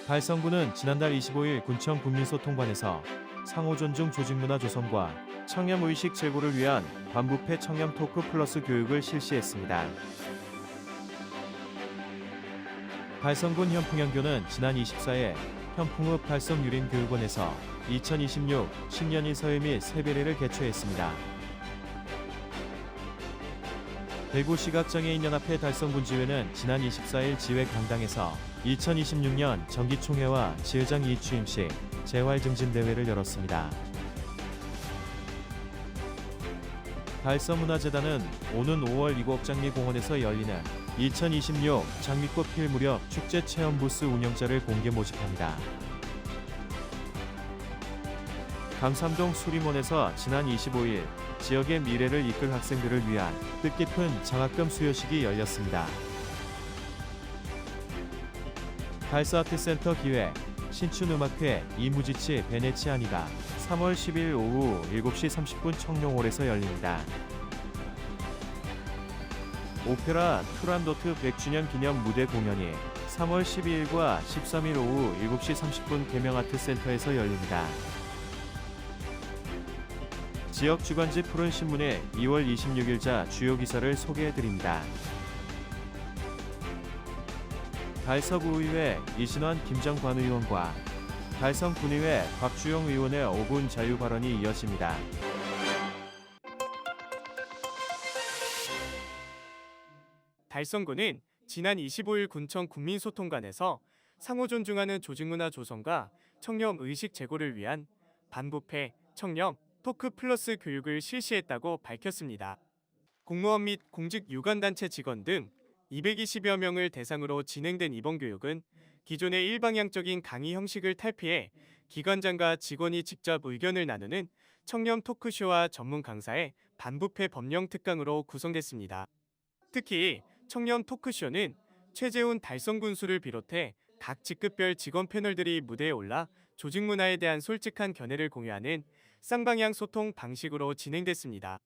달성군은 지난달 25일 군청 국민소통관에서 상호존중 조직문화 조성과 청렴의식 제고를 위한 반부패 청렴 토크 플러스 교육을 실시했습니다. 달성군 현풍양교는 지난 24일 현풍읍 달성유림교육원에서 2026 신년인 서회 및 세배례를 개최했습니다. 대구시각장애인연합회 달성군지회는 지난 24일 지회 강당에서 2026년 정기총회와 지회장 이취임식, 재활증진대회를 열었습니다. 달성문화재단은 오는 5월 이곡 장미공원에서 열리는 2026 장미꽃 필 무렵 축제 체험 부스 운영자를 공개 모집합니다. 감삼동 수림원에서 지난 25일 지역의 미래를 이끌 학생들을 위한 뜻깊은 장학금 수여식이 열렸습니다. 달서아트센터 기획 신춘음악회 이무지치 베네치아니가 3월 10일 오후 7시 30분 청룡홀에서 열립니다. 오페라 투란도트 100주년 기념 무대 공연이 3월 12일과 13일 오후 7시 30분 계명아트센터에서 열립니다. 지역 주간지 푸른 신문의 2월 26일자 주요 기사를 소개해드립니다. 달서구의회 이신환 김정관 의원과 달성군의회 곽주영 의원의 5분 자유 발언이 이어집니다. 달성군은 지난 25일 군청 국민소통관에서 상호 존중하는 조직문화 조성과 청렴 의식 제고를 위한 반부패 청렴 토크 플러스 교육을 실시했다고 밝혔습니다. 공무원 및 공직 유관단체 직원 등 220여 명을 대상으로 진행된 이번 교육은 기존의 일방향적인 강의 형식을 탈피해 기관장과 직원이 직접 의견을 나누는 청렴 토크쇼와 전문 강사의 반부패 법령 특강으로 구성됐습니다. 특히 청렴 토크쇼는 최재훈 달성군수를 비롯해 각 직급별 직원 패널들이 무대에 올라 조직 문화에 대한 솔직한 견해를 공유하는 쌍방향 소통 방식으로 진행됐습니다.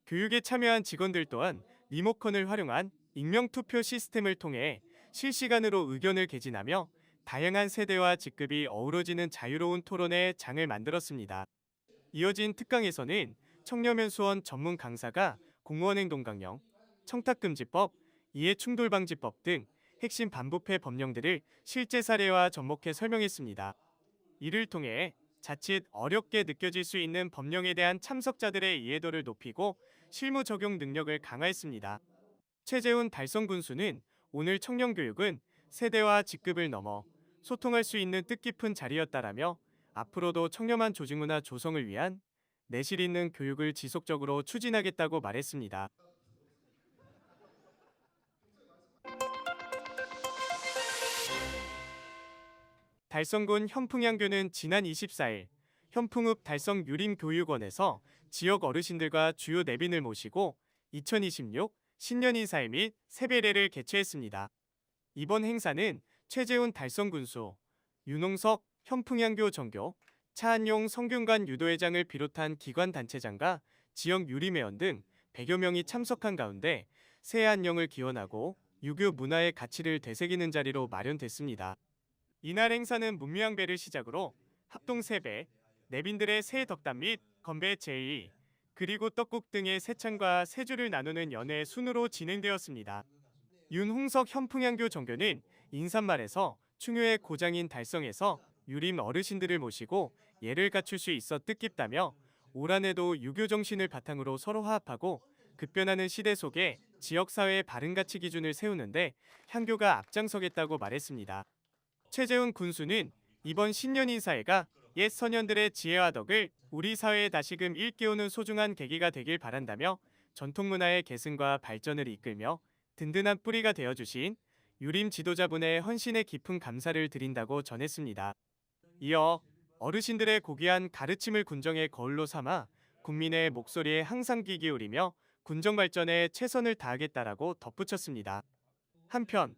교육에 참여한 직원들 또한 리모컨을 활용한 익명투표 시스템을 통해 실시간으로 의견을 개진하며 다양한 세대와 직급이 어우러지는 자유로운 토론의 장을 만들었습니다. 이어진 특강에서는 청렴연수원 전문 강사가 공무원행동 강령, 청탁금지법, 이해충돌방지법 등 핵심 반부패 법령들을 실제 사례와 접목해 설명했습니다. 이를 통해 자칫 어렵게 느껴질 수 있는 법령에 대한 참석자들의 이해도를 높이고 실무 적용 능력을 강화했습니다. 최재훈 달성군수는 오늘 청렴교육은 세대와 직급을 넘어 소통할 수 있는 뜻깊은 자리였다라며 앞으로도 청렴한 조직문화 조성을 위한 내실 있는 교육을 지속적으로 추진하겠다고 말했습니다. 달성군 현풍양교는 지난 24일 현풍읍 달성유림교육원에서 지역 어르신들과 주요 내빈을 모시고 2026 신년인사회 및 세배례를 개최했습니다. 이번 행사는 최재훈 달성군수, 윤홍석 현풍양교 정교, 차한용 성균관 유도회장을 비롯한 기관단체장과 지역 유림회원 등 100여 명이 참석한 가운데 새해 안녕을 기원하고 유교 문화의 가치를 되새기는 자리로 마련됐습니다. 이날 행사는 문묘양배를 시작으로 합동세배, 내빈들의 새해 덕담 및 건배 제의, 그리고 떡국 등의 세찬과 세주를 나누는 연회 순으로 진행되었습니다. 윤홍석 현풍양교 정교는 인사말에서 충효의 고장인 달성에서 유림 어르신들을 모시고 예를 갖출 수 있어 뜻깊다며 올 한해도 유교 정신을 바탕으로 서로 화합하고 급변하는 시대 속에 지역사회의 바른 가치 기준을 세우는데 향교가 앞장서겠다고 말했습니다. 최재훈 군수는 이번 신년인사회가 옛 선현들의 지혜와 덕을 우리 사회에 다시금 일깨우는 소중한 계기가 되길 바란다며 전통문화의 계승과 발전을 이끌며 든든한 뿌리가 되어주신 유림 지도자분의 헌신에 깊은 감사를 드린다고 전했습니다. 이어 어르신들의 고귀한 가르침을 군정의 거울로 삼아 국민의 목소리에 항상 귀 기울이며 군정 발전에 최선을 다하겠다라고 덧붙였습니다. 한편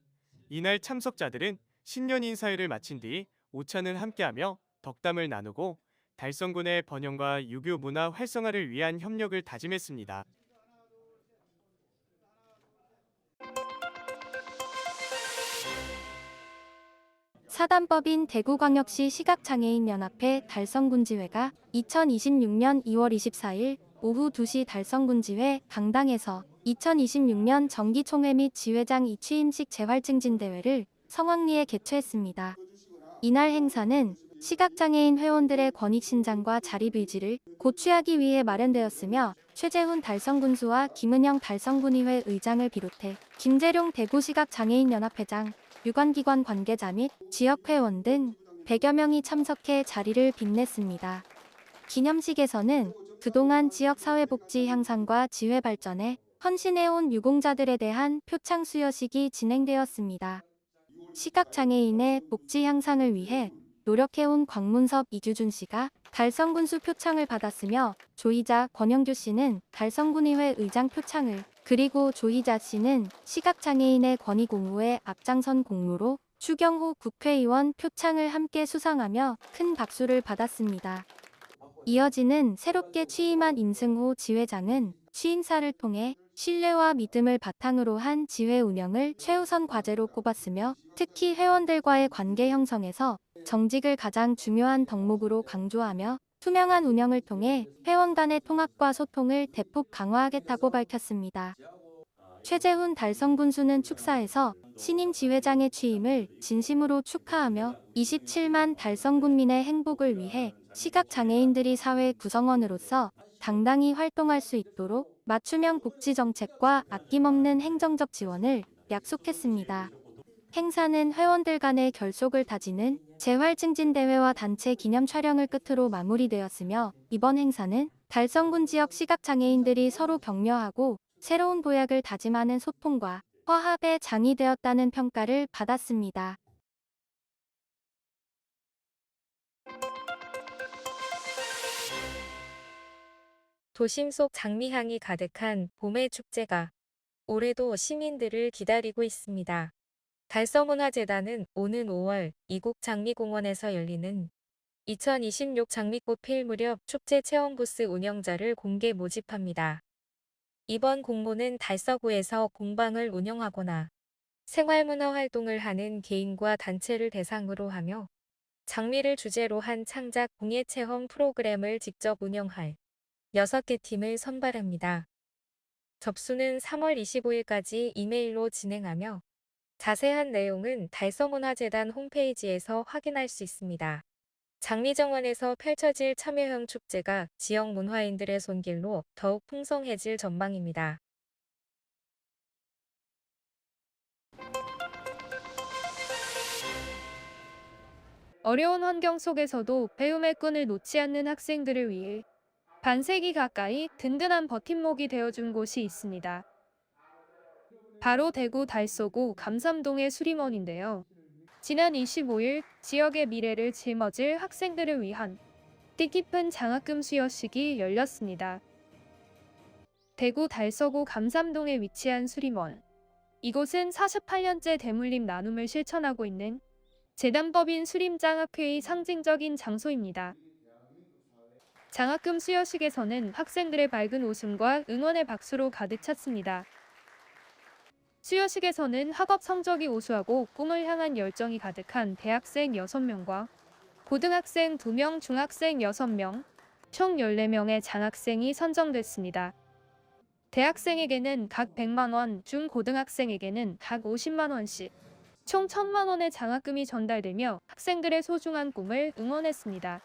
이날 참석자들은 신년 인사회를 마친 뒤 오찬을 함께하며 덕담을 나누고 달성군의 번영과 유교 문화 활성화를 위한 협력을 다짐했습니다. 사단법인 대구광역시 시각장애인연합회 달성군지회가 2026년 2월 24일 오후 2시 달성군지회 강당에서 2026년 정기총회 및 지회장 취임식 재활증진대회를 성황리에 개최했습니다. 이날 행사는 시각장애인 회원들의 권익신장과 자립의지를 고취하기 위해 마련되었으며 최재훈 달성군수와 김은영 달성군의회 의장을 비롯해 김재룡 대구시각장애인연합회장, 유관기관 관계자 및 지역회원 등 100여 명이 참석해 자리를 빛냈습니다. 기념식에서는 그동안 지역사회복지 향상과 지회 발전에 헌신해온 유공자들에 대한 표창 수여식이 진행되었습니다. 시각장애인의 복지 향상을 위해 노력해온 광문섭 이규준 씨가 달성군수 표창을 받았으며 조희자 권영규 씨는 달성군의회 의장 표창을, 그리고 조희자 씨는 시각장애인의 권익 옹호에 앞장선 공로로 추경호 국회의원 표창을 함께 수상하며 큰 박수를 받았습니다. 이어지는 새롭게 취임한 임승호 지회장은 취임사를 통해 신뢰와 믿음을 바탕으로 한 지회 운영을 최우선 과제로 꼽았으며 특히 회원들과의 관계 형성에서 정직을 가장 중요한 덕목으로 강조하며 투명한 운영을 통해 회원 간의 통합과 소통을 대폭 강화하겠다고 밝혔습니다. 최재훈 달성군수는 축사에서 신임 지회장의 취임을 진심으로 축하하며 27만 달성군민의 행복을 위해 시각장애인들이 사회 구성원으로서 당당히 활동할 수 있도록 맞춤형 복지 정책과 아낌없는 행정적 지원을 약속했습니다. 행사는 회원들 간의 결속을 다지는 재활증진대회와 단체 기념 촬영을 끝으로 마무리되었으며 이번 행사는 달성군 지역 시각장애인들이 서로 격려하고 새로운 도약을 다짐하는 소통과 화합의 장이 되었다는 평가를 받았습니다. 도심 속 장미향이 가득한 봄의 축제가 올해도 시민들을 기다리고 있습니다. 달성문화재단은 오는 5월 이곡 장미공원에서 열리는 2026 장미꽃 필 무렵 축제 체험 부스 운영자를 공개 모집합니다. 이번 공모는 달서구에서 공방을 운영하거나 생활문화 활동을 하는 개인과 단체를 대상으로 하며 장미를 주제로 한 창작 공예 체험 프로그램을 직접 운영할 6개 팀을 선발합니다. 접수는 3월 25일까지 이메일로 진행하며 자세한 내용은 달서문화재단 홈페이지에서 확인할 수 있습니다. 장미정원에서 펼쳐질 참여형 축제가 지역 문화인들의 손길로 더욱 풍성해질 전망입니다. 어려운 환경 속에서도 배움의 끈을 놓지 않는 학생들을 위해 반세기 가까이 든든한 버팀목이 되어준 곳이 있습니다. 바로 대구 달서구 감삼동의 수림원인데요. 지난 25일 지역의 미래를 짊어질 학생들을 위한 뜻깊은 장학금 수여식이 열렸습니다. 대구 달서구 감삼동에 위치한 수림원. 이곳은 48년째 대물림 나눔을 실천하고 있는 재단법인 수림장학회의 상징적인 장소입니다. 장학금 수여식에서는 학생들의 밝은 웃음과 응원의 박수로 가득 찼습니다. 수여식에서는 학업 성적이 우수하고 꿈을 향한 열정이 가득한 대학생 6명과 고등학생 2명, 중학생 6명, 총 14명의 장학생이 선정됐습니다. 대학생에게는 각 100만 원, 중고등학생에게는 각 50만 원씩 총 1,000만 원의 장학금이 전달되며 학생들의 소중한 꿈을 응원했습니다.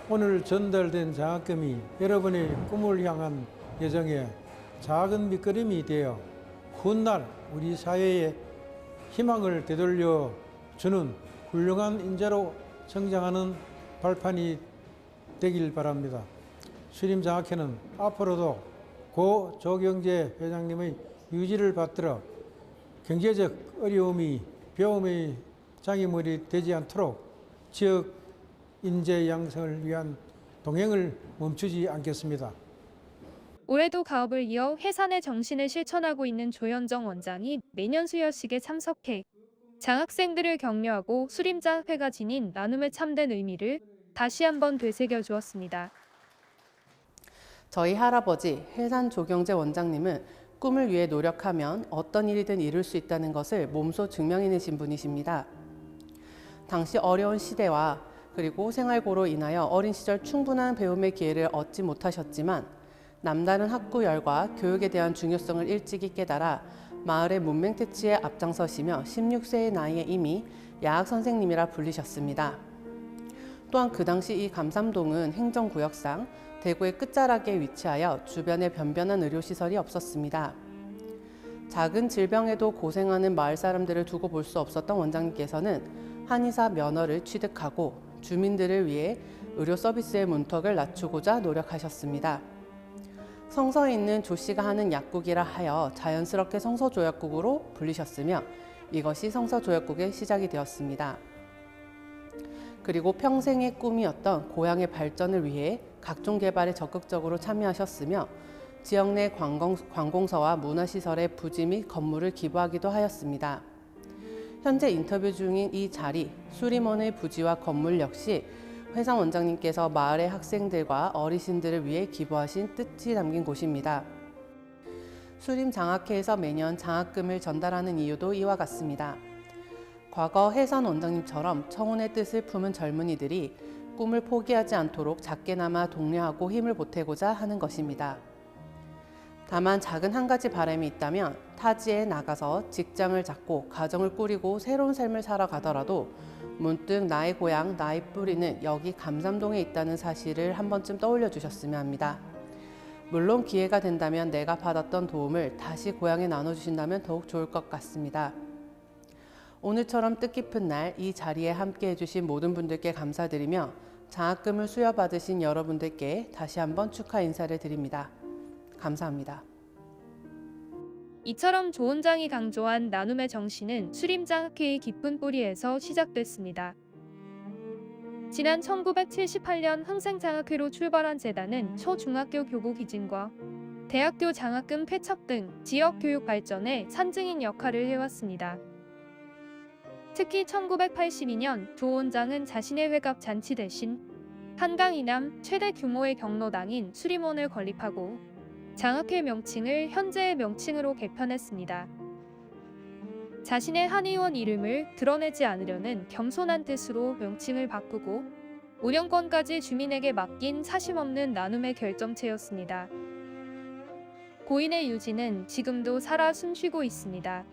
오늘 전달된 장학금이 여러분의 꿈을 향한 여정에 작은 밑거름이 되어 훗날 우리 사회에 희망을 되돌려 주는 훌륭한 인재로 성장하는 발판이 되길 바랍니다. 수림장학회는 앞으로도 고 조경재 회장님의 유지를 받들어 경제적 어려움이 배움의 장애물이 되지 않도록 지역 인재 양성을 위한 동행을 멈추지 않겠습니다. 올해도 가업을 이어 해산의 정신을 실천하고 있는 조현정 원장이 매년 수여식에 참석해 장학생들을 격려하고 수림장학회가 지닌 나눔의 참된 의미를 다시 한번 되새겨 주었습니다. 저희 할아버지 해산 조경재 원장님은 꿈을 위해 노력하면 어떤 일이든 이룰 수 있다는 것을 몸소 증명해내신 분이십니다. 당시 어려운 시대와 그리고 생활고로 인하여 어린 시절 충분한 배움의 기회를 얻지 못하셨지만 남다른 학구열과 교육에 대한 중요성을 일찍이 깨달아 마을의 문맹 퇴치에 앞장서시며 16세의 나이에 이미 야학 선생님이라 불리셨습니다. 또한 그 당시 이 감삼동은 행정구역상 대구의 끝자락에 위치하여 주변에 변변한 의료시설이 없었습니다. 작은 질병에도 고생하는 마을 사람들을 두고 볼 수 없었던 원장님께서는 한의사 면허를 취득하고 주민들을 위해 의료 서비스의 문턱을 낮추고자 노력하셨습니다. 성서에 있는 조씨가 하는 약국이라 하여 자연스럽게 성서조약국으로 불리셨으며 이것이 성서조약국의 시작이 되었습니다. 그리고 평생의 꿈이었던 고향의 발전을 위해 각종 개발에 적극적으로 참여하셨으며 지역 내 관공서와 문화시설의 부지 및 건물을 기부하기도 하였습니다. 현재 인터뷰 중인 이 자리, 수림원의 부지와 건물 역시 회상 원장님께서 마을의 학생들과 어르신들을 위해 기부하신 뜻이 담긴 곳입니다. 수림장학회에서 매년 장학금을 전달하는 이유도 이와 같습니다. 과거 해산 원장님처럼 청운의 뜻을 품은 젊은이들이 꿈을 포기하지 않도록 작게나마 독려하고 힘을 보태고자 하는 것입니다. 다만 작은 한 가지 바람이 있다면 타지에 나가서 직장을 잡고 가정을 꾸리고 새로운 삶을 살아가더라도 문득 나의 고향, 나의 뿌리는 여기 감삼동에 있다는 사실을 한 번쯤 떠올려 주셨으면 합니다. 물론 기회가 된다면 내가 받았던 도움을 다시 고향에 나눠주신다면 더욱 좋을 것 같습니다. 오늘처럼 뜻깊은 날 이 자리에 함께 해주신 모든 분들께 감사드리며 장학금을 수여받으신 여러분들께 다시 한번 축하 인사를 드립니다. 감사합니다. 이처럼 조원장이 강조한 나눔의 정신은 수림장학회의 깊은 뿌리에서 시작됐습니다. 지난 1978년 흥생장학회로 출발한 재단은 초중학교 교구 기증과 대학교 장학금 폐척 등 지역 교육 발전에 산증인 역할을 해왔습니다. 특히 1982년 조 원장은 자신의 회갑 잔치 대신 한강 이남 최대 규모의 경로당인 수림원을 건립하고 장학회 명칭을 현재의 명칭으로 개편했습니다. 자신의 한의원 이름을 드러내지 않으려는 겸손한 뜻으로 명칭을 바꾸고 운영권까지 주민에게 맡긴 사심없는 나눔의 결정체였습니다. 고인의 유지는 지금도 살아 숨쉬고 있습니다.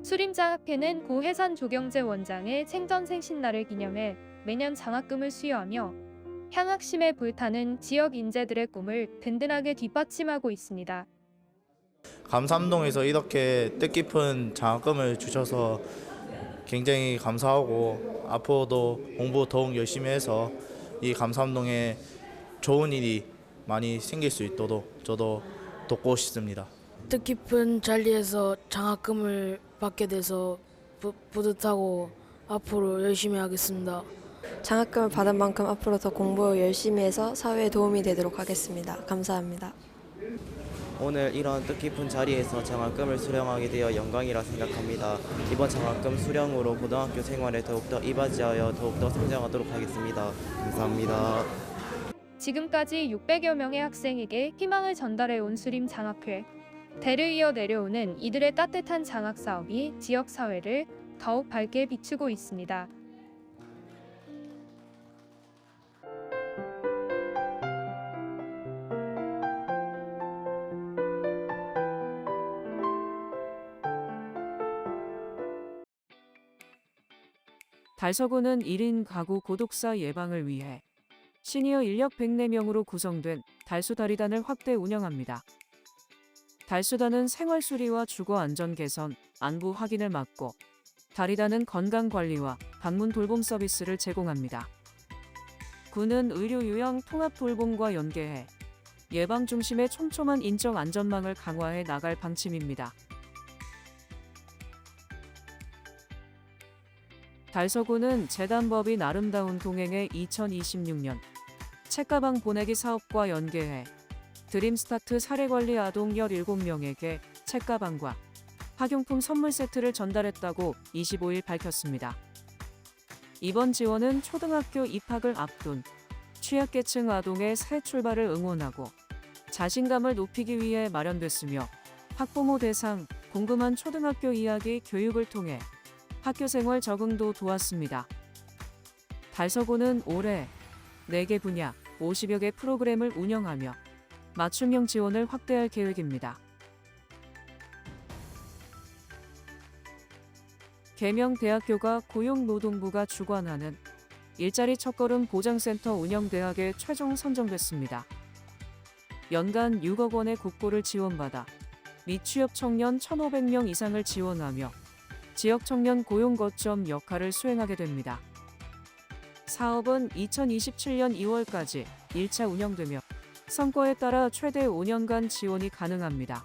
수림장학회는 고 해산 조경재 원장의 생전생신날을 기념해 매년 장학금을 수여하며 향학심에 불타는 지역 인재들의 꿈을 든든하게 뒷받침하고 있습니다. 감삼동에서 이렇게 뜻깊은 장학금을 주셔서 굉장히 감사하고 앞으로도 공부 더욱 열심히 해서 이 감삼동에 좋은 일이 많이 생길 수 있도록 저도 돕고 싶습니다. 뜻깊은 자리에서 장학금을 받게 돼서 뿌듯하고 앞으로 열심히 하겠습니다. 장학금을 받은 만큼 앞으로 더 공부 열심히 해서 사회에 도움이 되도록 하겠습니다. 감사합니다. 오늘 이런 뜻깊은 자리에서 장학금을 수령하게 되어 영광이라 생각합니다. 이번 장학금 수령으로 고등학교 생활에 더욱더 이바지하여 더욱더 성장하도록 하겠습니다. 감사합니다. 지금까지 600여 명의 학생에게 희망을 전달해온 수림장학회. 대를 이어 내려오는 이들의 따뜻한 장학 사업이 지역 사회를 더욱 밝게 비추고 있습니다. 달서구는 1인 가구 고독사 예방을 위해 시니어 인력 104명으로 구성된 달수다리단을 확대 운영합니다. 달수단은 생활수리와 주거 안전 개선, 안부 확인을 맡고 다리단은 건강관리와 방문 돌봄 서비스를 제공합니다. 구는 의료 요양 통합 돌봄과 연계해 예방 중심의 촘촘한 인적 안전망을 강화해 나갈 방침입니다. 달서구는 재단법인 아름다운 동행의 2026년 책가방 보내기 사업과 연계해 드림스타트 사례관리 아동 17명에게 책가방과 학용품 선물 세트를 전달했다고 25일 밝혔습니다. 이번 지원은 초등학교 입학을 앞둔 취약계층 아동의 새 출발을 응원하고 자신감을 높이기 위해 마련됐으며 학부모 대상 궁금한 초등학교 이야기 교육을 통해 학교 생활 적응도 도왔습니다. 달서고는 올해 4개 분야 50여 개 프로그램을 운영하며 맞춤형 지원을 확대할 계획입니다. 계명대학교가 고용노동부가 주관하는 일자리 첫걸음 보장센터 운영대학에 최종 선정됐습니다. 연간 6억 원의 국고를 지원받아 미취업 청년 1,500명 이상을 지원하며 지역 청년 고용 거점 역할을 수행하게 됩니다. 사업은 2027년 2월까지 1차 운영되며 성과에 따라 최대 5년간 지원이 가능합니다.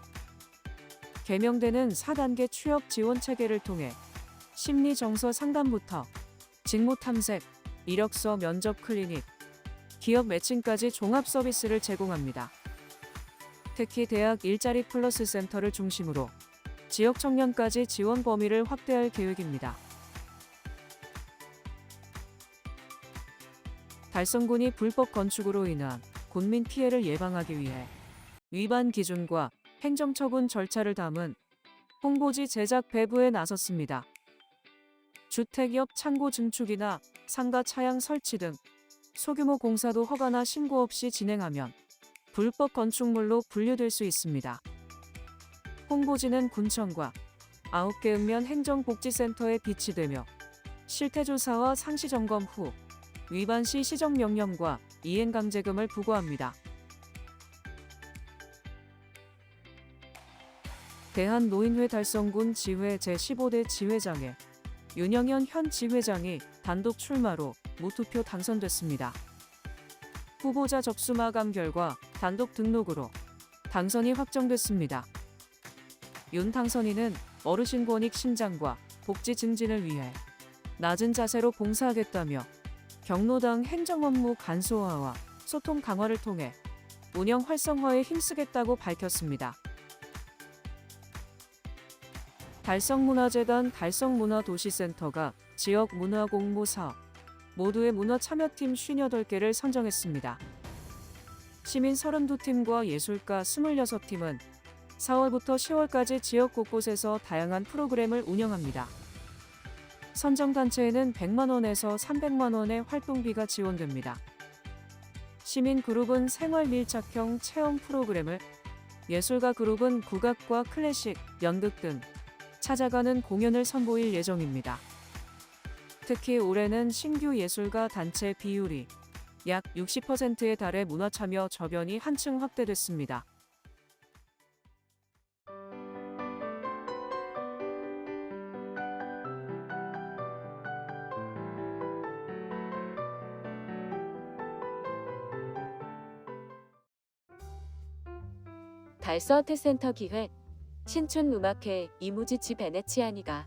계명대는 4단계 취업 지원 체계를 통해 심리 정서 상담부터 직무 탐색, 이력서 면접 클리닉, 기업 매칭까지 종합 서비스를 제공합니다. 특히 대학 일자리 플러스 센터를 중심으로 지역 청년까지 지원 범위를 확대할 계획입니다. 달성군이 불법 건축으로 인한 군민 피해를 예방하기 위해 위반 기준과 행정처분 절차를 담은 홍보지 제작 배부에 나섰습니다. 주택 옆 창고 증축이나 상가 차양 설치 등 소규모 공사도 허가나 신고 없이 진행하면 불법 건축물로 분류될 수 있습니다. 홍보지는 군청과 9개 읍면 행정복지센터에 비치되며 실태조사와 상시점검 후 위반 시 시정명령과 이행강제금을 부과합니다. 대한노인회 달성군 지회 제15대 지회장에 윤영현 현 지회장이 단독 출마로 무투표 당선됐습니다. 후보자 접수 마감 결과 단독 등록으로 당선이 확정됐습니다. 윤 당선인은 어르신 권익 신장과 복지 증진을 위해 낮은 자세로 봉사하겠다며 경로당 행정 업무 간소화와 소통 강화를 통해 운영 활성화에 힘쓰겠다고 밝혔습니다. 달성문화재단 달성문화도시센터가 지역 문화 공모 사업 모두의 문화 참여팀 58개를 선정했습니다. 시민 32팀과 예술가 26팀은 4월부터 10월까지 지역 곳곳에서 다양한 프로그램을 운영합니다. 선정단체에는 100만 원에서 300만 원의 활동비가 지원됩니다. 시민 그룹은 생활 밀착형 체험 프로그램을, 예술가 그룹은 국악과 클래식, 연극 등 찾아가는 공연을 선보일 예정입니다. 특히 올해는 신규 예술가 단체 비율이 약 60%에 달해 문화 참여 저변이 한층 확대됐습니다. 달서아트센터 기획 신춘 음악회 이무지치 베네치아니가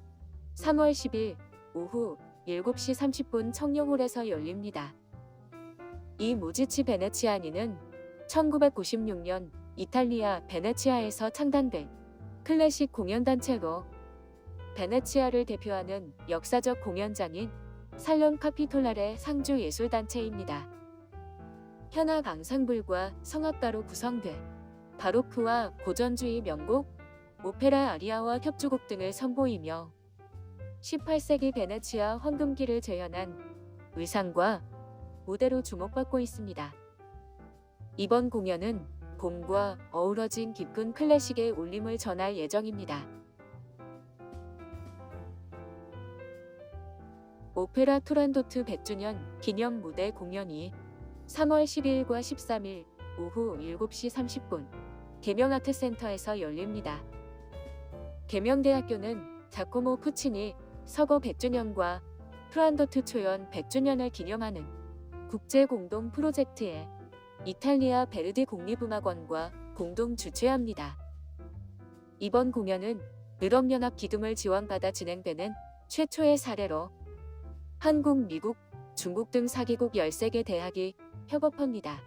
3월 10일 오후 7시 30분 청룡홀에서 열립니다. 이 무지치 베네치아니는 1996년 이탈리아 베네치아에서 창단된 클래식 공연단체로 베네치아를 대표하는 역사적 공연장인 살론 카피톨라레 상주 예술단체입니다. 현악 앙상블과 성악가로 구성돼 바로크와 고전주의 명곡, 오페라 아리아와 협주곡 등을 선보이며 18세기 베네치아 황금기를 재현한 의상과 무대로 주목받고 있습니다. 이번 공연은 봄과 어우러진 깊은 클래식의 울림을 전할 예정입니다. 오페라 투란도트 100주년 기념 무대 공연이 3월 12일과 13일 오후 7시 30분 계명아트센터에서 열립니다. 계명대학교는 자코모 푸치니 서거 100주년과 투란도트 초연 100주년을 기념하는 국제공동 프로젝트에 이탈리아 베르디 국립음악원과 공동 주최합니다. 이번 공연은 유럽연합 기금을 지원받아 진행되는 최초의 사례로 한국, 미국, 중국 등 4개국 13개 대학이 협업합니다.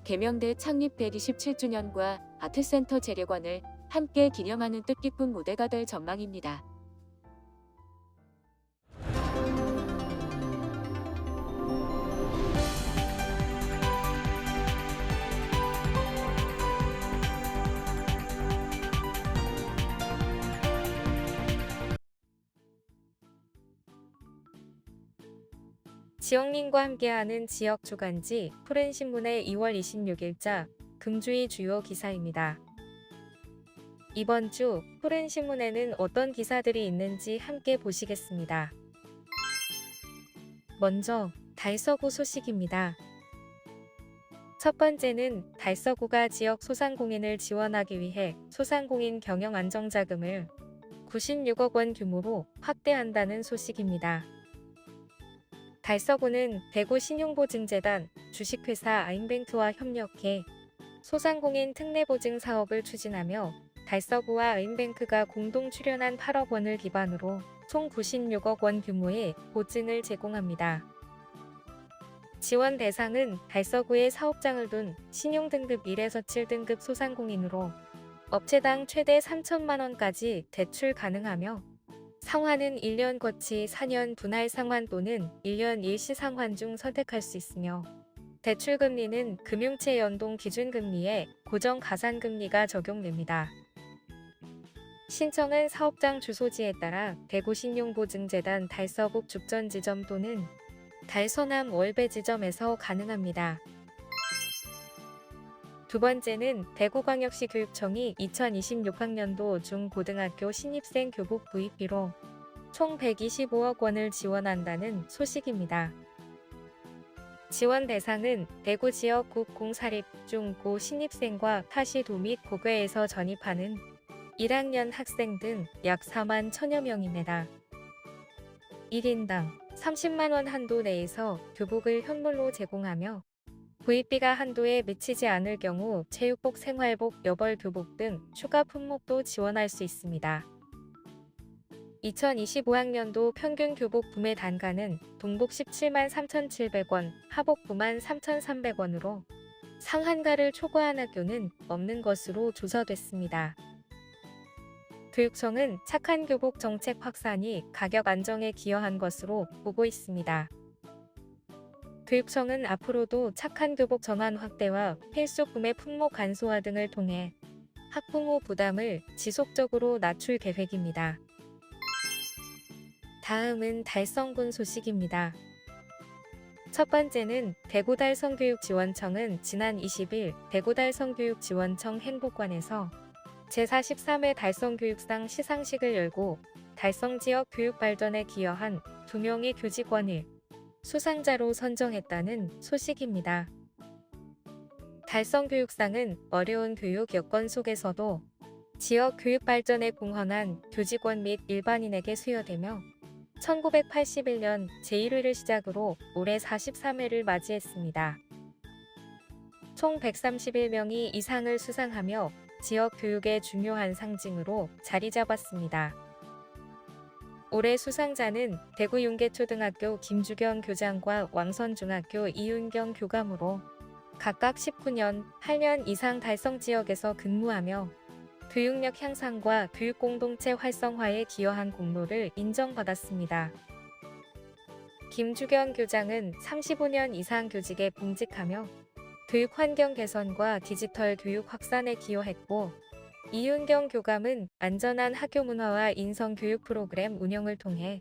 계명대 창립 127주년과 아트센터 재래관을 함께 기념하는 뜻깊은 무대가 될 전망입니다. 지역민과 함께하는 지역 주간지 푸른신문의 2월 26일자 금주의 주요 기사입니다. 이번 주 푸른신문에는 어떤 기사들이 있는지 함께 보시겠습니다. 먼저 달서구 소식입니다. 첫 번째는 달서구가 지역 소상공인을 지원하기 위해 소상공인 경영 안정자금을 96억 원 규모로 확대한다는 소식입니다. 달서구는 대구신용보증재단, 주식회사 아임뱅크와 협력해 소상공인 특례보증 사업을 추진하며 달서구와 아임뱅크가 공동 출연한 8억 원을 기반으로 총 96억 원 규모의 보증을 제공합니다. 지원 대상은 달서구에 사업장을 둔 신용등급 1에서 7등급 소상공인으로 업체당 최대 3천만 원까지 대출 가능하며 상환은 1년 거치 4년 분할 상환 또는 1년 일시 상환 중 선택할 수 있으며 대출금리는 금융채 연동 기준금리에 고정 가산금리가 적용됩니다. 신청은 사업장 주소지에 따라 대구신용보증재단 달서구 죽전지점 또는 달서남 월배지점에서 가능합니다. 두 번째는 대구광역시 교육청이 2026학년도 중고등학교 신입생 교복 구입비로 총 125억 원을 지원한다는 소식입니다. 지원 대상은 대구 지역 국공사립 중고 신입생과 타시도 및 고교에서 전입하는 1학년 학생 등 약 4만 1천여 명입니다. 1인당 30만 원 한도 내에서 교복을 현물로 제공하며 구입비가 한도에 미치지 않을 경우 체육복, 생활복, 여벌 교복 등 추가 품목도 지원할 수 있습니다. 2025학년도 평균 교복 구매 단가는 동복 17만 3,700원, 하복 9만 3,300원으로 상한가를 초과한 학교는 없는 것으로 조사됐습니다. 교육청은 착한 교복 정책 확산이 가격 안정에 기여한 것으로 보고 있습니다. 교육청은 앞으로도 착한 교복 전환 확대와 필수 구매 품목 간소화 등을 통해 학부모 부담을 지속적으로 낮출 계획입니다. 다음은 달성군 소식입니다. 첫 번째는 대구달성교육지원청은 지난 20일 대구달성교육지원청 행복관에서 제43회 달성교육상 시상식을 열고 달성지역 교육 발전에 기여한 2명의 교직원을 수상자로 선정했다는 소식입니다. 달성교육상은 어려운 교육 여건 속에서도 지역 교육 발전에 공헌한 교직원 및 일반인에게 수여되며 1981년 제1회를 시작으로 올해 43회를 맞이했습니다. 총 131명이 이 상을 수상하며 지역 교육의 중요한 상징으로 자리 잡았습니다. 올해 수상자는 대구 윤계초등학교 김주경 교장과 왕선중학교 이윤경 교감으로 각각 19년, 8년 이상 달성 지역에서 근무하며 교육력 향상과 교육 공동체 활성화에 기여한 공로를 인정받았습니다. 김주경 교장은 35년 이상 교직에 봉직하며 교육 환경 개선과 디지털 교육 확산에 기여했고, 이윤경 교감은 안전한 학교 문화와 인성 교육 프로그램 운영을 통해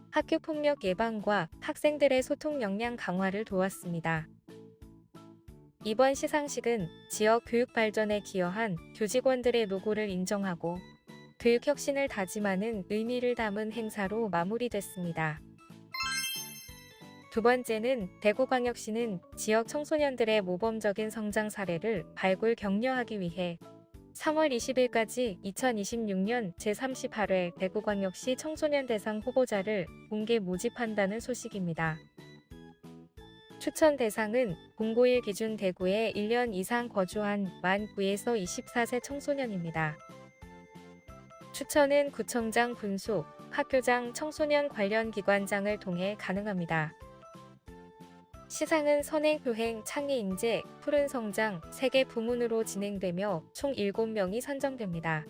학교 폭력 예방과 학생들의 소통 역량 강화를 도왔습니다. 이번 시상식은 지역 교육 발전에 기여한 교직원들의 노고를 인정하고 교육 혁신을 다짐하는 의미를 담은 행사로 마무리됐습니다. 두 번째는 대구광역시는 지역 청소년들의 모범적인 성장 사례를 발굴 격려하기 위해 3월 20일까지 2026년 제38회 대구광역시 청소년 대상 후보자를 공개 모집한다는 소식입니다. 추천 대상은 공고1 기준 대구에 1년 이상 거주한 만 9에서 24세 청소년입니다. 추천은 구청장 분수, 학교장, 청소년 관련 기관장을 통해 가능합니다. 시상은 선행, 효행, 창의, 인재, 푸른 성장 3개 부문으로 진행되며 총 7명이 선정됩니다.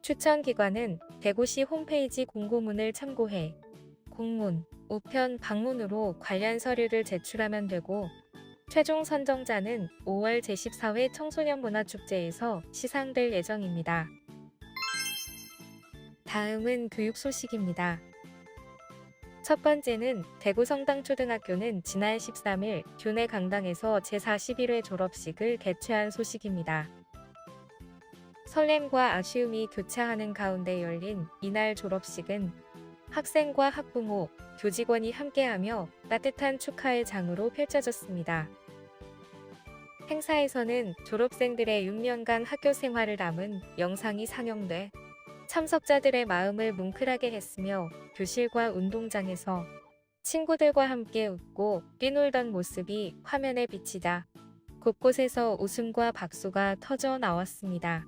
추천 기관은 대구시 홈페이지 공고문을 참고해 공문, 우편, 방문으로 관련 서류를 제출하면 되고, 최종 선정자는 5월 제14회 청소년문화축제에서 시상될 예정입니다. 다음은 교육 소식입니다. 첫 번째는 대구 성당초등학교는 지난 13일 교내 강당에서 제41회 졸업식을 개최한 소식입니다. 설렘과 아쉬움이 교차하는 가운데 열린 이날 졸업식은 학생과 학부모, 교직원이 함께하며 따뜻한 축하의 장으로 펼쳐졌습니다. 행사에서는 졸업생들의 6년간 학교 생활을 담은 영상이 상영돼 참석자들의 마음을 뭉클하게 했으며 교실과 운동장에서 친구들과 함께 웃고 뛰놀던 모습이 화면에 비치다 곳곳에서 웃음과 박수가 터져 나왔습니다.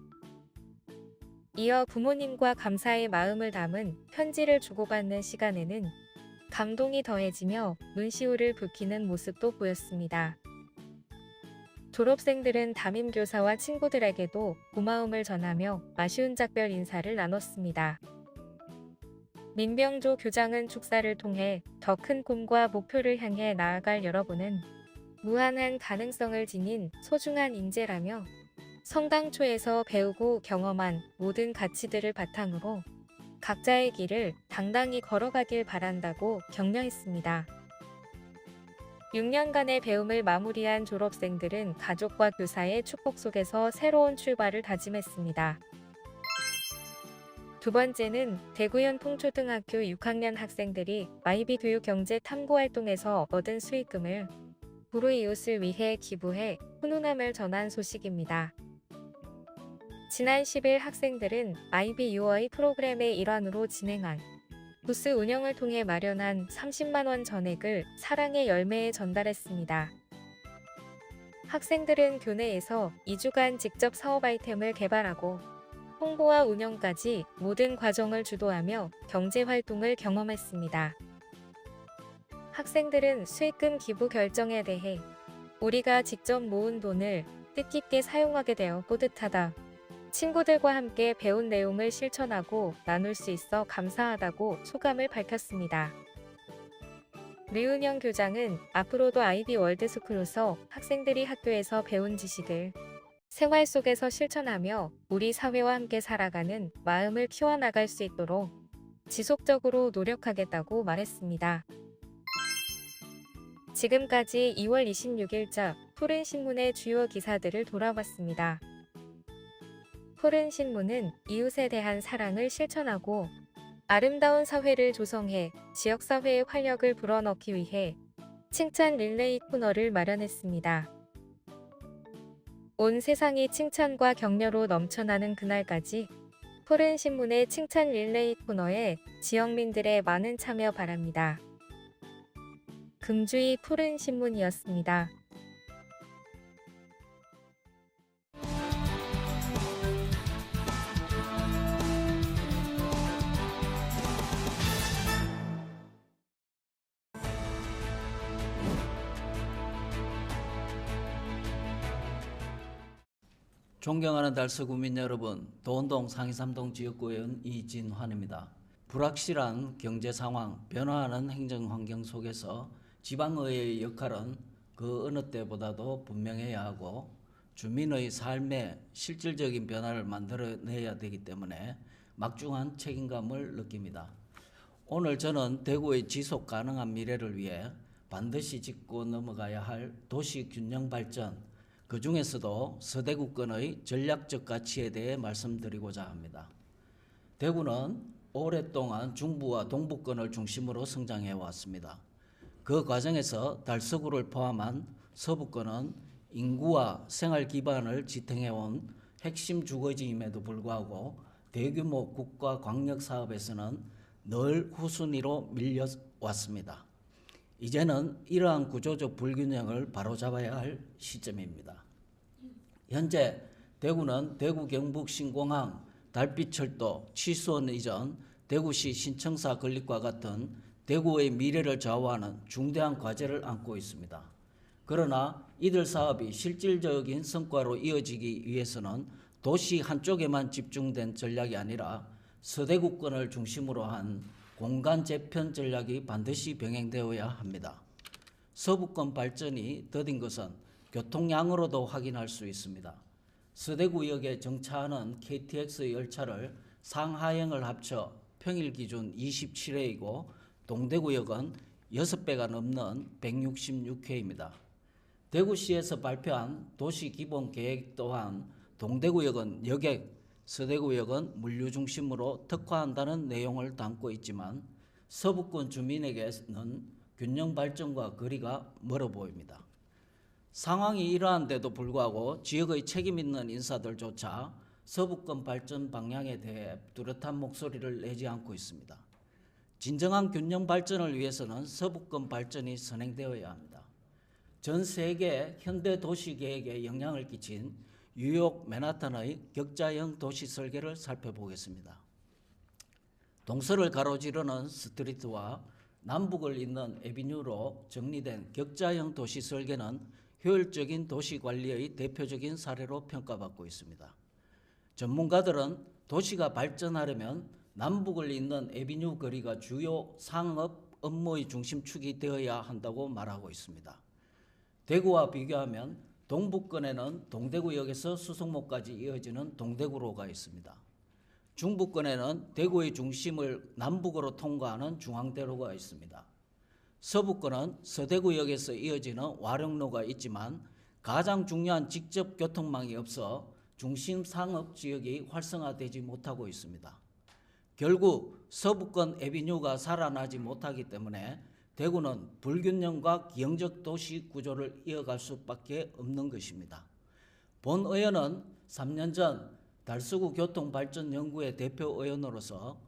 이어 부모님과 감사의 마음을 담은 편지를 주고받는 시간에는 감동이 더해지며 눈시울을 붉히는 모습도 보였습니다. 졸업생들은 담임교사와 친구들에게도 고마움을 전하며 아쉬운 작별 인사를 나눴습니다. 민병조 교장은 축사를 통해 더 큰 꿈과 목표를 향해 나아갈 여러분은 무한한 가능성을 지닌 소중한 인재라며 성당초에서 배우고 경험한 모든 가치들을 바탕으로 각자의 길을 당당히 걸어가길 바란다고 격려했습니다. 6년간의 배움을 마무리한 졸업생들은 가족과 교사의 축복 속에서 새로운 출발을 다짐했습니다. 두 번째는 대구현 통초등학교 6학년 학생들이 마이비 교육경제 탐구활동에서 얻은 수익금을 불우이웃을 위해 기부해 훈훈함을 전한 소식입니다. 지난 10일 학생들은 마이비 UO의 프로그램의 일환으로 진행한 부스 운영을 통해 마련한 30만 원 전액을 사랑의 열매에 전달했습니다. 학생들은 교내에서 2주간 직접 사업 아이템을 개발하고 홍보와 운영까지 모든 과정을 주도하며 경제활동을 경험했습니다. 학생들은 수익금 기부 결정에 대해 우리가 직접 모은 돈을 뜻깊게 사용하게 되어 뿌듯하다. 친구들과 함께 배운 내용을 실천하고 나눌 수 있어 감사하다고 소감을 밝혔습니다. 류은영 교장은 앞으로도 아이비 월드스쿨로서 학생들이 학교에서 배운 지식을 생활 속에서 실천하며 우리 사회와 함께 살아가는 마음을 키워나갈 수 있도록 지속적으로 노력하겠다고 말했습니다. 지금까지 2월 26일자 푸른신문의 주요 기사들을 돌아봤습니다. 푸른신문은 이웃에 대한 사랑을 실천하고 아름다운 사회를 조성해 지역사회의 활력을 불어넣기 위해 칭찬 릴레이 코너를 마련했습니다. 온 세상이 칭찬과 격려로 넘쳐나는 그날까지 푸른신문의 칭찬 릴레이 코너에 지역민들의 많은 참여 바랍니다. 금주의 푸른신문이었습니다. 존경하는 달서구민 여러분, 도원동 상이삼동 지역구의원 이진환입니다. 불확실한 경제 상황, 변화하는 행정 환경 속에서 지방의회의 역할은 그 어느 때보다도 분명해야 하고 주민의 삶에 실질적인 변화를 만들어내야 되기 때문에 막중한 책임감을 느낍니다. 오늘 저는 대구의 지속 가능한 미래를 위해 반드시 짚고 넘어가야 할 도시 균형 발전, 그 중에서도 서대구권의 전략적 가치에 대해 말씀드리고자 합니다. 대구는 오랫동안 중부와 동부권을 중심으로 성장해 왔습니다. 그 과정에서 달서구를 포함한 서부권은 인구와 생활 기반을 지탱해온 핵심 주거지임에도 불구하고 대규모 국가 광역 사업에서는 늘 후순위로 밀려왔습니다. 이제는 이러한 구조적 불균형을 바로잡아야 할 시점입니다. 현재 대구는 대구 경북 신공항, 달빛철도, 취수원 이전, 대구시 신청사 건립과 같은 대구의 미래를 좌우하는 중대한 과제를 안고 있습니다. 그러나 이들 사업이 실질적인 성과로 이어지기 위해서는 도시 한쪽에만 집중된 전략이 아니라 서대구권을 중심으로 한 공간 재편 전략이 반드시 병행되어야 합니다. 서부권 발전이 더딘 것은 교통량으로도 확인할 수 있습니다. 서대구역에 정차하는 KTX 열차를 상하행을 합쳐 평일 기준 27회이고 동대구역은 6배가 넘는 166회입니다. 대구시에서 발표한 도시기본계획 또한 동대구역은 여객, 서대구역은 물류 중심으로 특화한다는 내용을 담고 있지만 서부권 주민에게는 균형 발전과 거리가 멀어 보입니다. 상황이 이러한데도 불구하고 지역의 책임 있는 인사들조차 서부권 발전 방향에 대해 뚜렷한 목소리를 내지 않고 있습니다. 진정한 균형 발전을 위해서는 서부권 발전이 선행되어야 합니다. 전 세계 현대 도시 계획에 영향을 끼친 뉴욕 맨하탄의 격자형 도시 설계를 살펴보겠습니다. 동서를 가로지르는 스트리트와 남북을 잇는 에비뉴로 정리된 격자형 도시 설계는 효율적인 도시 관리의 대표적인 사례로 평가받고 있습니다. 전문가들은 도시가 발전하려면 남북을 잇는 에비뉴 거리가 주요 상업 업무의 중심축이 되어야 한다고 말하고 있습니다. 대구와 비교하면 동북권에는 동대구역에서 수성로까지 이어지는 동대구로가 있습니다. 중부권에는 대구의 중심을 남북으로 통과하는 중앙대로가 있습니다. 서부권은 서대구역에서 이어지는 와룡로가 있지만 가장 중요한 직접 교통망이 없어 중심 상업 지역이 활성화되지 못하고 있습니다. 결국 서부권 에비뉴가 살아나지 못하기 때문에 대구는 불균형과 기형적 도시 구조를 이어갈 수밖에 없는 것입니다. 본 의원은 3년 전 달서구 교통발전연구회 대표 의원으로서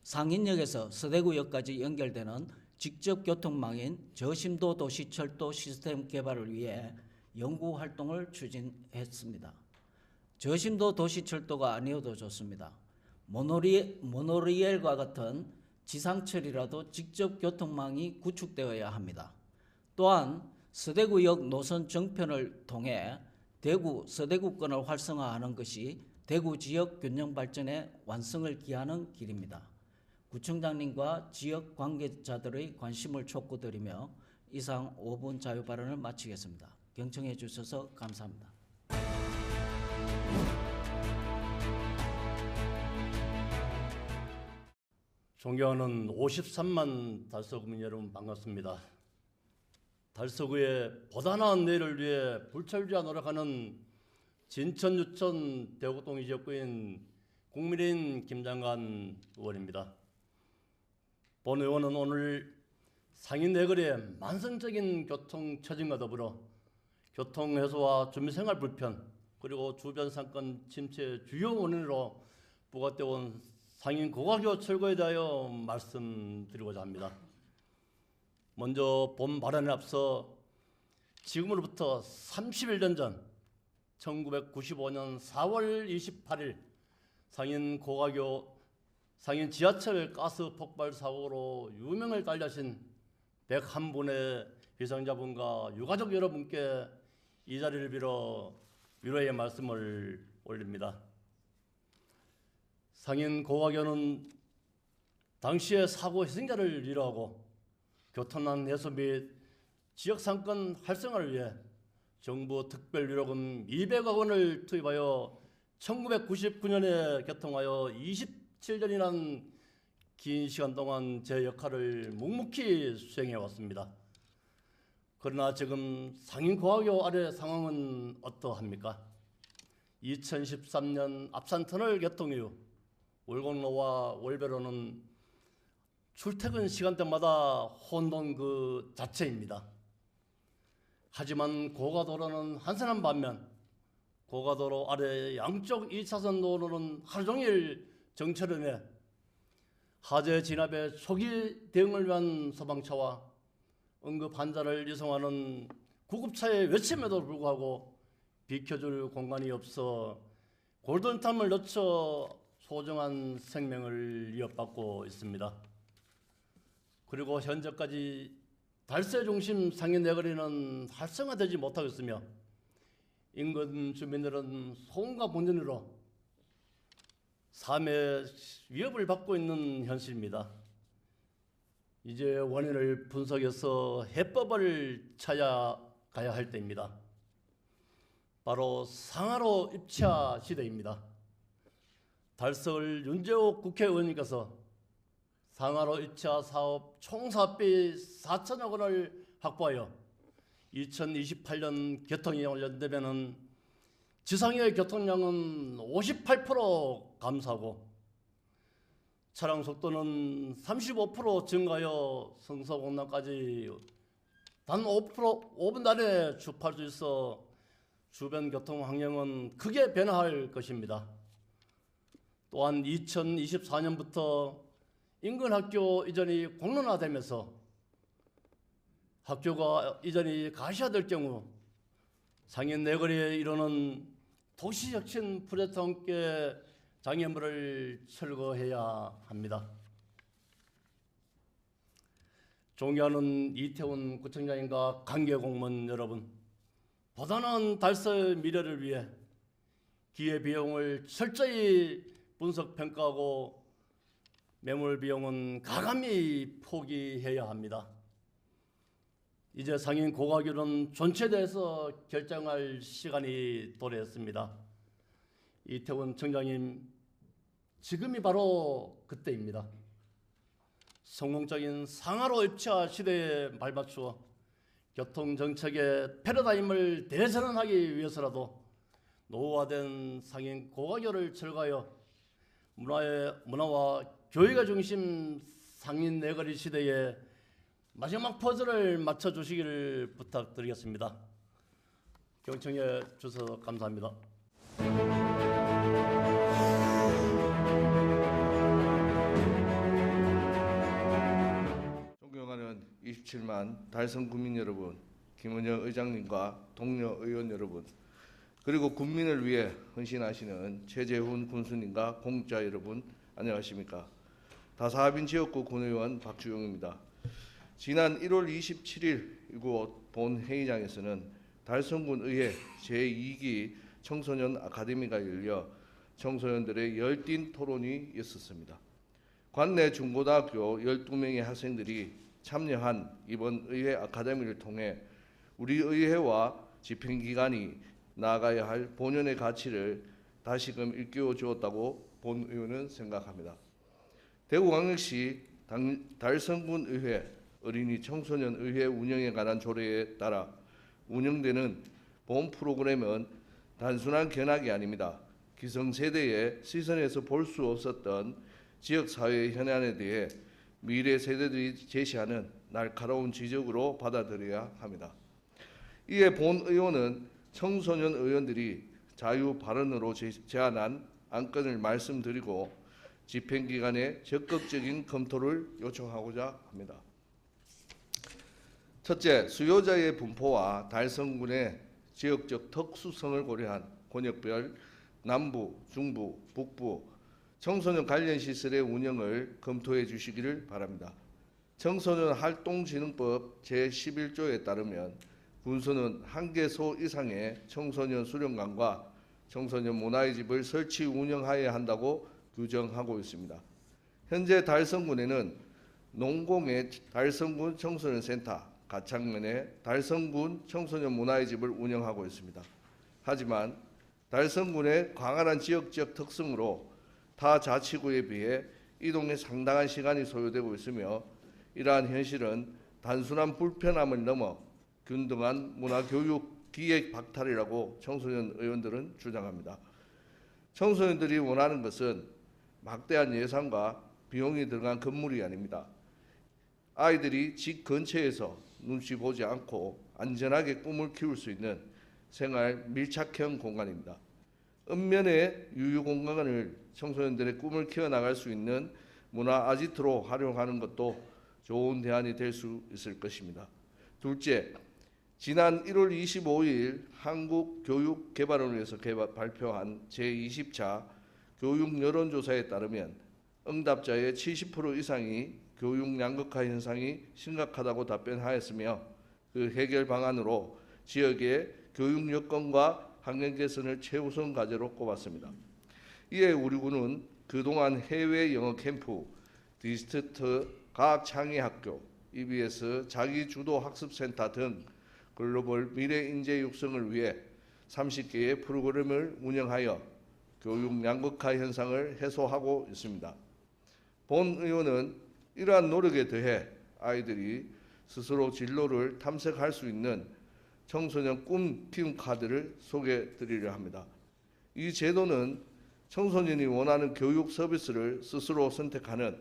상인역에서 서대구역까지 연결되는 직접 교통망인 저심도 도시철도 시스템 개발을 위해 연구 활동을 추진했습니다. 저심도 도시철도가 아니어도 좋습니다. 모노리엘과 같은 지상철이라도 직접 교통망이 구축되어야 합니다. 또한 서대구역 노선 정편을 통해 대구, 서대구권을 활성화하는 것이 대구 지역 균형 발전의 완성을 기하는 길입니다. 구청장님과 지역 관계자들의 관심을 촉구드리며 이상 5분 자유 발언을 마치겠습니다. 경청해 주셔서 감사합니다. 존경하는 53만 달서구민 여러분 반갑습니다. 달서구의 보다 나은 내일을 위해 불철주야 노력하는 진천, 유천, 대구동 지역구인 국민의힘 김장관 의원입니다. 본 의원은 오늘 상인 내거리의 만성적인 교통 처진과 더불어 교통 해소와 주민생활 불편 그리고 주변 상권 침체 주요 원인으로 부각되어 온 상인 고가교 철거에 대하여 말씀드리고자 합니다. 먼저 본 발언에 앞서 지금으로부터 31년 전 1995년 4월 28일 상인 지하철 가스 폭발 사고로 유명을 깔려신 101분의 희생자분과 유가족 여러분께 이 자리를 빌어 위로의 말씀을 올립니다. 상인 고가교는 당시의 사고 희생자를 위로하고 교통난 해소 및 지역 상권 활성화를 위해 정부 특별위로금 200억 원을 투입하여 1999년에 개통하여 27년이라는 긴 시간 동안 제 역할을 묵묵히 수행해 왔습니다. 그러나 지금 상인 고가교 아래 상황은 어떠합니까? 2013년 압산터널 개통 이후 월곡로와 월배로는 출퇴근 시간대마다 혼돈 그 자체입니다. 하지만 고가도로는 한산한 반면 고가도로 아래 양쪽 2차선 도로는 하루 종일 정체를 해 화재 진압의 초기 대응을 위한 소방차와 응급 환자를 이송하는 구급차의 외침에도 불구하고 비켜줄 공간이 없어 골든타임을 놓쳐 소중한 생명을 위협받고 있습니다. 그리고 현재까지 달서 중심 상인 내거리는 활성화되지 못하고 있으며 인근 주민들은 소음과 분진으로 삶의 위협을 받고 있는 현실입니다. 이제 원인을 분석해서 해법을 찾아가야 할 때입니다. 바로 상하로 입차 시대입니다. 달서울 윤재옥 국회의원님께서 상하로 1차 사업 총 사업비 4천억 원을 확보하여 2028년 개통이 완료되면은 지상의 교통량은 58% 감소하고 차량 속도는 35% 증가하여 성서공단까지 단 5분 안에 주파할 수 있어 주변 교통 환경은 크게 변화할 것입니다. 또한 2024년부터 인근 학교 이전이 공론화되면서 학교가 이전이 가시화될 경우 상인 내거리에 이르는 도시혁신 프로젝트와 함께 장애물을 철거해야 합니다. 존경하는 이태원 구청장님과 관계 공무원 여러분, 보다는 달서의 미래를 위해 기회 비용을 철저히 분석 평가하고 매몰 비용은 가감히 포기해야 합니다. 이제 상인 고가교는 존치에 대해서 결정할 시간이 도래했습니다. 이태원 청장님, 지금이 바로 그때입니다. 성공적인 상하로 입차 시대에 발맞추어 교통정책의 패러다임을 대전환하기 위해서라도 노후화된 상인 고가교를 철거하여 문화와 교육의 중심 상인 내거리 시대에 마지막 퍼즐을 맞춰주시기를 부탁드리겠습니다. 경청해 주셔서 감사합니다. 존경하는 27만 달성 국민 여러분, 김은영 의장님과 동료 의원 여러분, 그리고 국민을 위해 헌신하시는 최재훈 군수님과 공자 여러분, 안녕하십니까? 다사합인 지역구 군의원 박주용입니다. 지난 1월 27일 이곳 본회의장에서는 달성군 의회 제2기 청소년 아카데미가 열려 청소년들의 열띤 토론이 있었습니다. 관내 중고등학교 12명의 학생들이 참여한 이번 의회 아카데미를 통해 우리 의회와 집행기관이 나아가야 할 본연의 가치를 다시금 일깨워 주었다고 본 의원은 생각합니다. 대구광역시 달성군 의회 어린이 청소년 의회 운영에 관한 조례에 따라 운영되는 본 프로그램은 단순한 견학이 아닙니다. 기성세대의 시선에서 볼 수 없었던 지역사회의 현안에 대해 미래 세대들이 제시하는 날카로운 지적으로 받아들여야 합니다. 이에 본 의원은 청소년 의원들이 자유 발언으로 제안한 안건을 말씀드리고 집행기관의 적극적인 검토를 요청하고자 합니다. 첫째, 수요자의 분포와 달성군의 지역적 특수성을 고려한 권역별 남부, 중부, 북부 청소년 관련 시설의 운영을 검토해 주시기를 바랍니다. 청소년 활동진흥법 제11조에 따르면 군수는 1개소 이상의 청소년 수련관과 청소년 문화의 집을 설치 운영하여야 한다고 규정하고 있습니다. 현재 달성군에는 농공의 달성군 청소년센터, 가창면의 달성군 청소년 문화의 집을 운영하고 있습니다. 하지만 달성군의 광활한 지역적 특성으로 타 자치구에 비해 이동에 상당한 시간이 소요되고 있으며 이러한 현실은 단순한 불편함을 넘어 균등한 문화교육 기획 박탈이라고 청소년 의원들은 주장합니다. 청소년들이 원하는 것은 막대한 예산과 비용이 들어간 건물이 아닙니다. 아이들이 집 근처에서 눈치 보지 않고 안전하게 꿈을 키울 수 있는 생활 밀착형 공간입니다. 읍면의 유유 공간을 청소년들의 꿈을 키워나갈 수 있는 문화 아지트로 활용하는 것도 좋은 대안이 될 수 있을 것입니다. 둘째, 지난 1월 25일 한국교육개발원에서 발표한 제20차 교육 여론조사에 따르면 응답자의 70% 이상이 교육 양극화 현상이 심각하다고 답변하였으며 그 해결 방안으로 지역의 교육 여건과 환경 개선을 최우선 과제로 꼽았습니다. 이에 우리 군은 그동안 해외 영어 캠프, 디스트트 과학창의학교, EBS 자기주도 학습센터 등 글로벌 미래 인재 육성을 위해 30개의 프로그램을 운영하여 교육 양극화 현상을 해소하고 있습니다. 본 의원은 이러한 노력에 더해 아이들이 스스로 진로를 탐색할 수 있는 청소년 꿈 키움 카드를 소개해 드리려 합니다. 이 제도는 청소년이 원하는 교육 서비스를 스스로 선택하는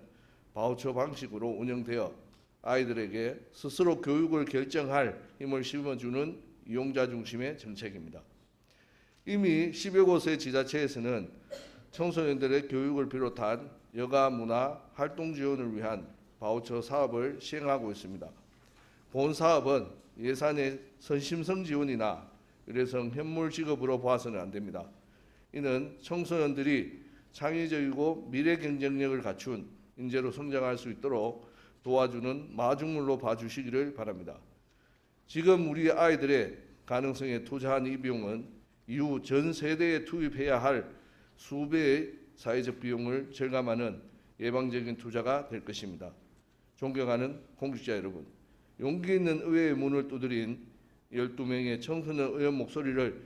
바우처 방식으로 운영되어 아이들에게 스스로 교육을 결정할 힘을 심어주는 이용자 중심의 정책입니다. 이미 10여 곳의 지자체에서는 청소년들의 교육을 비롯한 여가 문화 활동 지원을 위한 바우처 사업을 시행하고 있습니다. 본 사업은 예산의 선심성 지원이나 의뢰성 현물 지급으로 봐서는 안 됩니다. 이는 청소년들이 창의적이고 미래 경쟁력을 갖춘 인재로 성장할 수 있도록 도와주는 마중물로 봐주시기를 바랍니다. 지금 우리 아이들의 가능성에 투자한 이 비용은 이후 전 세대에 투입해야 할 수배의 사회적 비용을 절감하는 예방적인 투자가 될 것입니다. 존경하는 공직자 여러분, 용기 있는 의회의 문을 두드린 12명의 청소년 의원 목소리를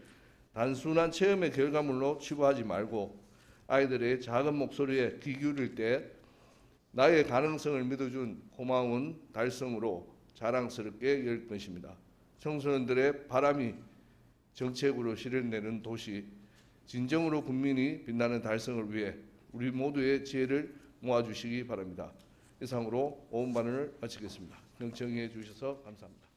단순한 체험의 결과물로 치부하지 말고 아이들의 작은 목소리에 귀 기울일 때 나의 가능성을 믿어준 고마운 달성으로 자랑스럽게 열 것입니다. 청소년들의 바람이 정책으로 실현되는 도시, 진정으로 국민이 빛나는 달성을 위해 우리 모두의 지혜를 모아주시기 바랍니다. 이상으로 오은 발언을 마치겠습니다. 경청해 주셔서 감사합니다.